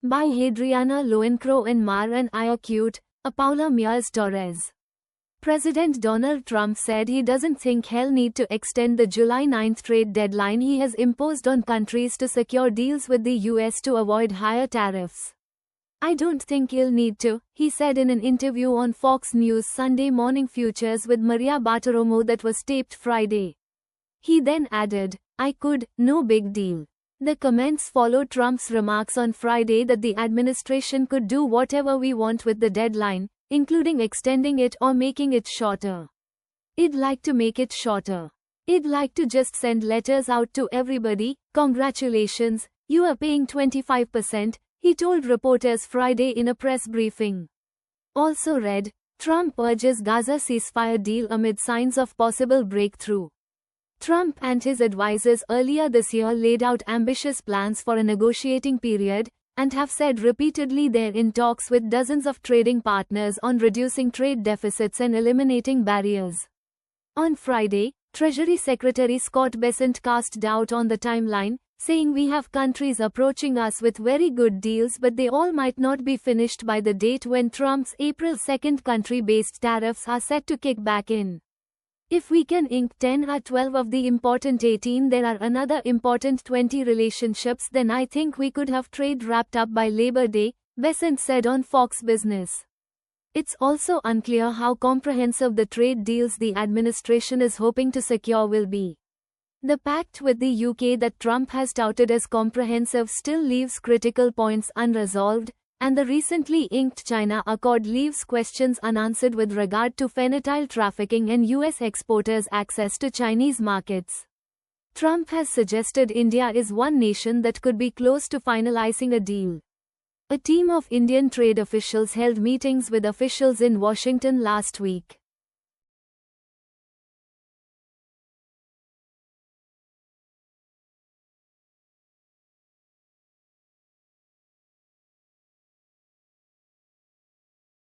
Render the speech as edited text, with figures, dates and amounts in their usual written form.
By Hadriana Loencro and Mar and Iacute, a Paula Miers Torres. President Donald Trump said he doesn't think he'll need to extend the July 9 trade deadline he has imposed on countries to secure deals with the US to avoid higher tariffs. I don't think he'll need to, he said in an interview on Fox News Sunday Morning Futures with Maria Bartiromo that was taped Friday. He then added, "I could, no big deal." The comments followed Trump's remarks on Friday that the administration could do whatever we want with the deadline, including extending it or making it shorter. "I'd like to make it shorter. I'd like to just send letters out to everybody, congratulations, you are paying 25%, he told reporters Friday in a press briefing. Also read, Trump urges Gaza ceasefire deal amid signs of possible breakthrough. Trump and his advisors earlier this year laid out ambitious plans for a negotiating period, and have said repeatedly they're in talks with dozens of trading partners on reducing trade deficits and eliminating barriers. On Friday, Treasury Secretary Scott Bessent cast doubt on the timeline, saying we have countries approaching us with very good deals but they all might not be finished by the date when Trump's April 2 country-based tariffs are set to kick back in. If we can ink 10 or 12 of the important 18, there are another important 20 relationships, then I think we could have trade wrapped up by Labor Day, Bessent said on Fox Business. It's also unclear how comprehensive the trade deals the administration is hoping to secure will be. The pact with the UK that Trump has touted as comprehensive still leaves critical points unresolved, and the recently inked China Accord leaves questions unanswered with regard to fentanyl trafficking and US exporters' access to Chinese markets. Trump has suggested India is one nation that could be close to finalizing a deal. A team of Indian trade officials held meetings with officials in Washington last week.